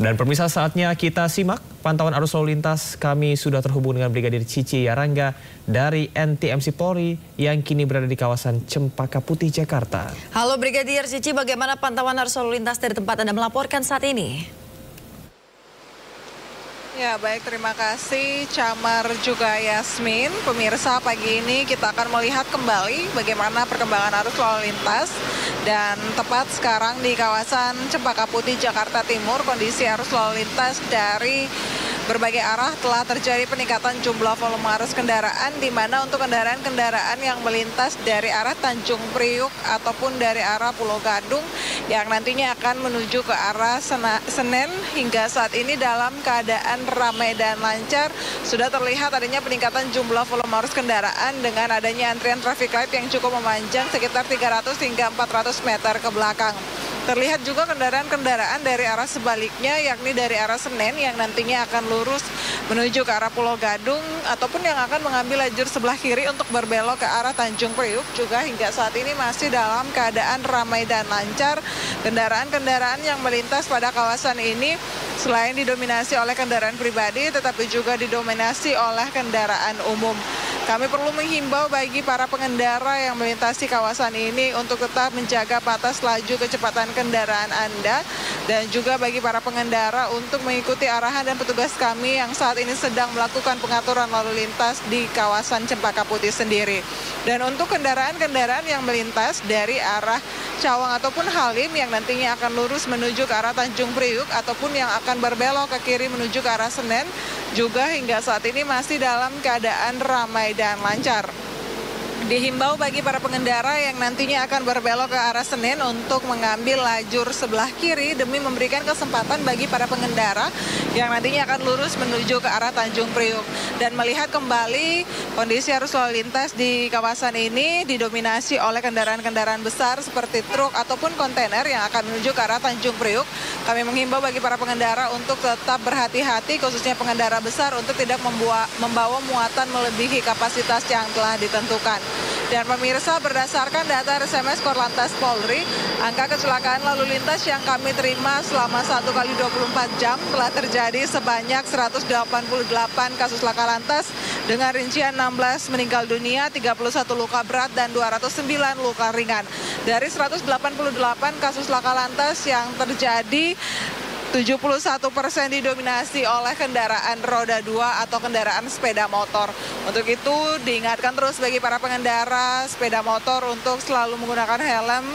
Dan pemirsa, saatnya kita simak pantauan arus lalu lintas. Kami sudah terhubung dengan Brigadir Cici Yarangga dari NTMC Polri yang kini berada di kawasan Cempaka Putih, Jakarta. Halo Brigadir Cici, bagaimana pantauan arus lalu lintas dari tempat Anda melaporkan saat ini? Ya baik, terima kasih Camar juga Yasmin. Pemirsa, pagi ini kita akan melihat kembali bagaimana perkembangan arus lalu lintas. Dan tepat sekarang di kawasan Cempaka Putih, Jakarta Timur, kondisi arus lalu lintas dari berbagai arah telah terjadi peningkatan jumlah volume arus kendaraan, di mana untuk kendaraan-kendaraan yang melintas dari arah Tanjung Priuk ataupun dari arah Pulau Gadung yang nantinya akan menuju ke arah Senen hingga saat ini dalam keadaan ramai dan lancar. Sudah terlihat adanya peningkatan jumlah volume arus kendaraan dengan adanya antrian traffic light yang cukup memanjang sekitar 300 hingga 400 meter ke belakang. Terlihat juga kendaraan-kendaraan dari arah sebaliknya, yakni dari arah Senen yang nantinya akan lurus menuju ke arah Pulau Gadung ataupun yang akan mengambil lajur sebelah kiri untuk berbelok ke arah Tanjung Priuk juga hingga saat ini masih dalam keadaan ramai dan lancar. Kendaraan-kendaraan yang melintas pada kawasan ini selain didominasi oleh kendaraan pribadi tetapi juga didominasi oleh kendaraan umum. Kami perlu menghimbau bagi para pengendara yang melintasi kawasan ini untuk tetap menjaga batas laju kecepatan kendaraan Anda dan juga bagi para pengendara untuk mengikuti arahan dan petugas kami yang saat ini sedang melakukan pengaturan lalu lintas di kawasan Cempaka Putih sendiri. Dan untuk kendaraan-kendaraan yang melintas dari arah Cawang ataupun Halim yang nantinya akan lurus menuju ke arah Tanjung Priuk ataupun yang akan berbelok ke kiri menuju ke arah Senen juga hingga saat ini masih dalam keadaan ramai dan lancar. Dihimbau bagi para pengendara yang nantinya akan berbelok ke arah Senen untuk mengambil lajur sebelah kiri demi memberikan kesempatan bagi para pengendara yang nantinya akan lurus menuju ke arah Tanjung Priuk. Dan melihat kembali kondisi arus lalu lintas di kawasan ini didominasi oleh kendaraan-kendaraan besar seperti truk ataupun kontainer yang akan menuju ke arah Tanjung Priuk. Kami menghimbau bagi para pengendara untuk tetap berhati-hati, khususnya pengendara besar, untuk tidak membawa muatan melebihi kapasitas yang telah ditentukan. Dan pemirsa, berdasarkan data RSMS Korlantas Polri, angka kecelakaan lalu lintas yang kami terima selama 1 kali 24 jam telah terjadi sebanyak 188 kasus laka lantas dengan rincian 16 meninggal dunia, 31 luka berat, dan 209 luka ringan. Dari 188 kasus laka lantas yang terjadi, 71% didominasi oleh kendaraan roda 2 atau kendaraan sepeda motor. Untuk itu diingatkan terus bagi para pengendara sepeda motor untuk selalu menggunakan helm,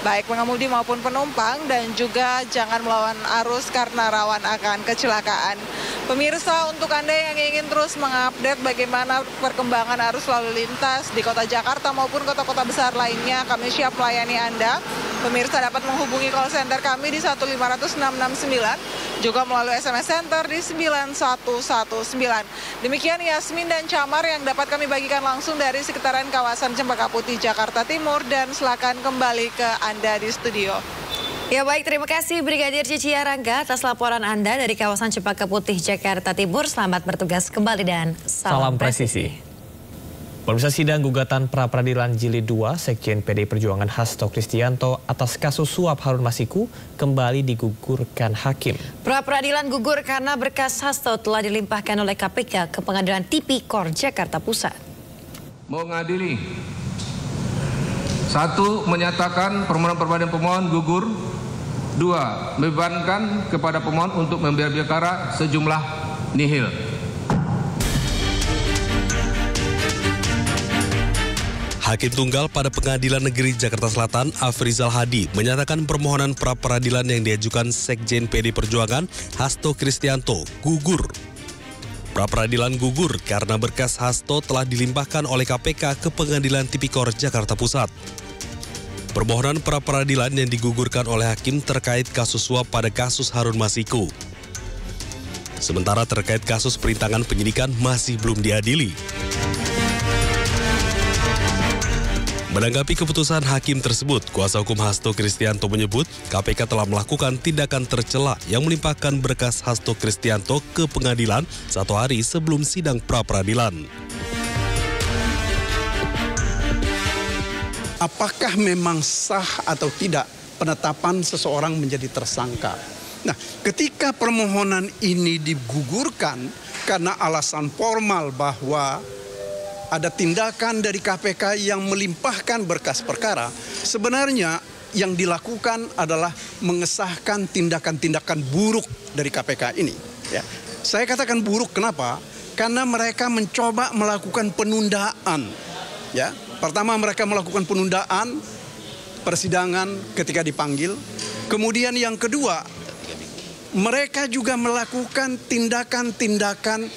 baik pengemudi maupun penumpang, dan juga jangan melawan arus karena rawan akan kecelakaan. Pemirsa, untuk Anda yang ingin terus mengupdate bagaimana perkembangan arus lalu lintas di kota Jakarta maupun kota-kota besar lainnya, kami siap melayani Anda. Pemirsa dapat menghubungi call center kami di 1500669, juga melalui SMS Center di 9119. Demikian Yasmin dan Camar yang dapat kami bagikan langsung dari sekitaran kawasan Cempaka Putih, Jakarta Timur, dan silakan kembali ke Anda di studio. Ya baik, terima kasih Brigadir Cici Yarangga atas laporan Anda dari kawasan Cempaka Putih, Jakarta Timur. Selamat bertugas kembali dan salam presisi. Pemirsa, sidang gugatan pra-peradilan Jilid 2 Sekjen PDI Perjuangan Hasto Kristianto atas kasus suap Harun Masiku kembali digugurkan hakim. Pra-peradilan gugur karena berkas Hasto telah dilimpahkan oleh KPK ke Pengadilan Tipikor Jakarta Pusat. Mengadili. 1. Menyatakan permohonan pemohon gugur. 2. Membebankan kepada pemohon untuk membayar perkara sejumlah nihil. Hakim Tunggal pada Pengadilan Negeri Jakarta Selatan, Afrizal Hadi, menyatakan permohonan pra-peradilan yang diajukan Sekjen PDI Perjuangan Hasto Kristianto gugur. Pra-peradilan gugur karena berkas Hasto telah dilimpahkan oleh KPK ke Pengadilan Tipikor Jakarta Pusat. Permohonan pra-peradilan yang digugurkan oleh hakim terkait kasus suap pada kasus Harun Masiku. Sementara terkait kasus perintangan penyidikan masih belum diadili. Menanggapi keputusan hakim tersebut, kuasa hukum Hasto Kristianto menyebut KPK telah melakukan tindakan tercela yang melimpahkan berkas Hasto Kristianto ke pengadilan 1 hari sebelum sidang pra-peradilan. Apakah memang sah atau tidak penetapan seseorang menjadi tersangka? Nah, ketika permohonan ini digugurkan karena alasan formal bahwa ada tindakan dari KPK yang melimpahkan berkas perkara, sebenarnya yang dilakukan adalah mengesahkan tindakan-tindakan buruk dari KPK ini. Ya. Saya katakan buruk, kenapa? Karena mereka mencoba melakukan penundaan. Ya. Pertama, mereka melakukan penundaan persidangan ketika dipanggil. Kemudian yang kedua, mereka juga melakukan tindakan-tindakan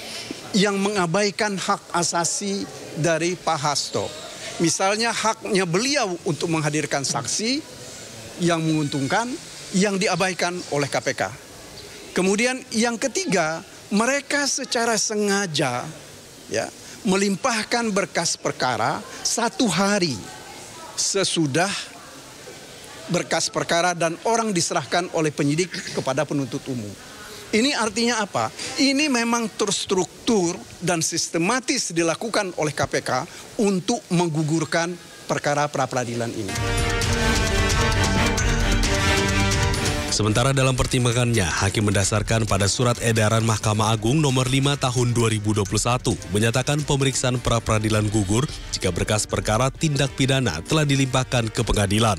yang mengabaikan hak asasi dari Pak Hasto. Misalnya haknya beliau untuk menghadirkan saksi yang menguntungkan, yang diabaikan oleh KPK. Kemudian yang ketiga, mereka secara sengaja ya, melimpahkan berkas perkara 1 hari sesudah berkas perkara dan orang diserahkan oleh penyidik kepada penuntut umum. Ini artinya apa? Ini memang terstruktur dan sistematis dilakukan oleh KPK untuk menggugurkan perkara pra-peradilan ini. Sementara dalam pertimbangannya, Hakim mendasarkan pada Surat Edaran Mahkamah Agung nomor 5 tahun 2021 menyatakan pemeriksaan pra-peradilan gugur jika berkas perkara tindak pidana telah dilimpahkan ke pengadilan.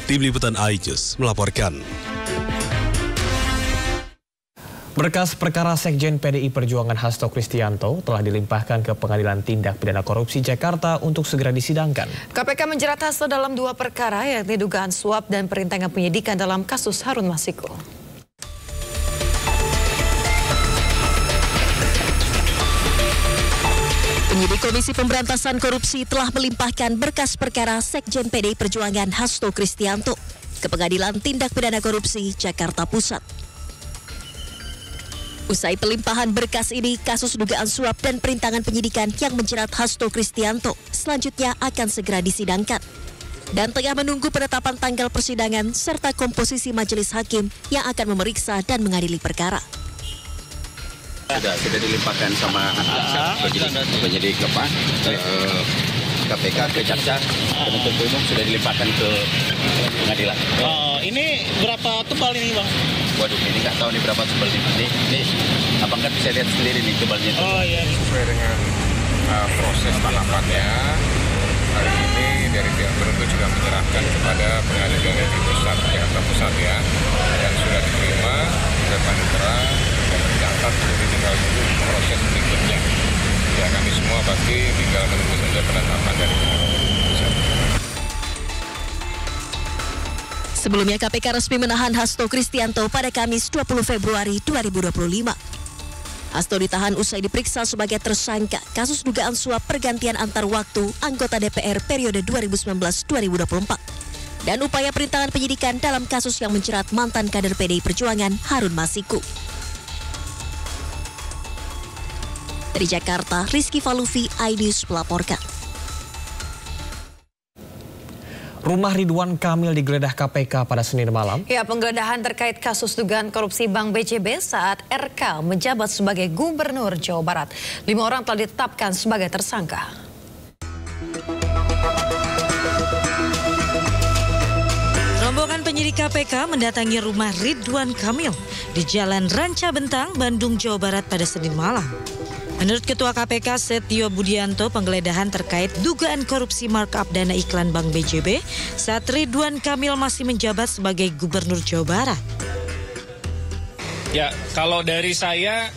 Tim Liputan iNews melaporkan. Berkas perkara Sekjen PDI Perjuangan Hasto Kristianto telah dilimpahkan ke Pengadilan Tindak Pidana Korupsi Jakarta untuk segera disidangkan. KPK menjerat Hasto dalam 2 perkara, yakni dugaan suap dan perintangan penyidikan dalam kasus Harun Masiku. Penyidik Komisi Pemberantasan Korupsi telah melimpahkan berkas perkara Sekjen PDI Perjuangan Hasto Kristianto ke Pengadilan Tindak Pidana Korupsi Jakarta Pusat. Usai pelimpahan berkas ini, kasus dugaan suap dan perintangan penyidikan yang menjerat Hasto Kristianto selanjutnya akan segera disidangkan. Dan tengah menunggu penetapan tanggal persidangan serta komposisi majelis hakim yang akan memeriksa dan mengadili perkara. Sudah dilimpahkan sama penyidik KPK ke jaksa, penuntut umum sudah dilimpahkan ke pengadilan. Ini berapa tebal ini, Bang? Waduh, ini nggak tahu nih berapa tebal ini. Ini abang kan bisa lihat sendiri nih tebalnya. Oh iya. Sesuai dengan proses tahapannya, hari ini dari pihak penuntut sudah menyerahkan kepada Pengadilan Negeri Pusat Jakarta Pusat ya, dan sudah diterima oleh panitera dan tercatat, jadi tinggal proses berikutnya. Ya, kami semua pasti tinggal menunggu saja penetapan dari pusat. Sebelumnya KPK resmi menahan Hasto Kristianto pada Kamis 20 Februari 2025. Hasto ditahan usai diperiksa sebagai tersangka kasus dugaan suap pergantian antar waktu anggota DPR periode 2019-2024 dan upaya perintangan penyidikan dalam kasus yang menjerat mantan kader PDI Perjuangan Harun Masiku. Dari Jakarta, Rizky Falufi, iNews melaporkan. Rumah Ridwan Kamil digeledah KPK pada Senin malam. Ya, penggeledahan terkait kasus dugaan korupsi Bank BJB saat RK menjabat sebagai Gubernur Jawa Barat. 5 orang telah ditetapkan sebagai tersangka. Rombongan penyidik KPK mendatangi rumah Ridwan Kamil di Jalan Ranca Bentang, Bandung, Jawa Barat pada Senin malam. Menurut Ketua KPK Setio Budianto, penggeledahan terkait dugaan korupsi markup dana iklan Bank BJB saat Ridwan Kamil masih menjabat sebagai Gubernur Jawa Barat. Ya, kalau dari saya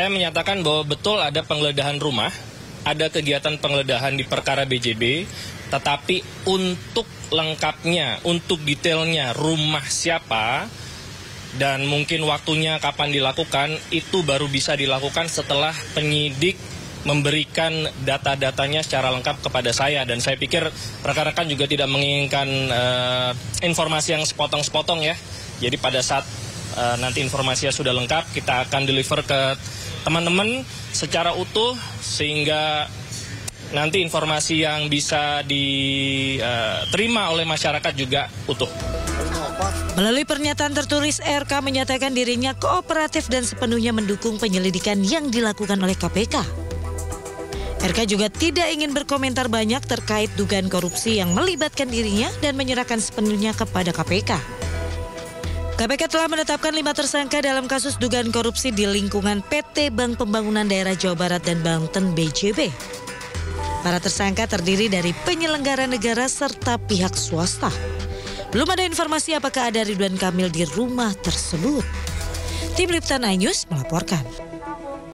menyatakan bahwa betul ada penggeledahan rumah, ada kegiatan penggeledahan di perkara BJB, tetapi untuk lengkapnya, untuk detailnya rumah siapa, dan mungkin waktunya kapan dilakukan, itu baru bisa dilakukan setelah penyidik memberikan data-datanya secara lengkap kepada saya. Dan saya pikir rekan-rekan juga tidak menginginkan informasi yang sepotong-sepotong ya. Jadi pada saat nanti informasinya sudah lengkap, kita akan deliver ke teman-teman secara utuh, sehingga nanti informasi yang bisa diterima oleh masyarakat juga utuh. Melalui pernyataan tertulis, RK menyatakan dirinya kooperatif dan sepenuhnya mendukung penyelidikan yang dilakukan oleh KPK. RK juga tidak ingin berkomentar banyak terkait dugaan korupsi yang melibatkan dirinya dan menyerahkan sepenuhnya kepada KPK. KPK telah menetapkan 5 tersangka dalam kasus dugaan korupsi di lingkungan PT Bank Pembangunan Daerah Jawa Barat dan Banten BJB. Para tersangka terdiri dari penyelenggara negara serta pihak swasta. Belum ada informasi apakah ada Ridwan Kamil di rumah tersebut. Tim Liptan iNews melaporkan.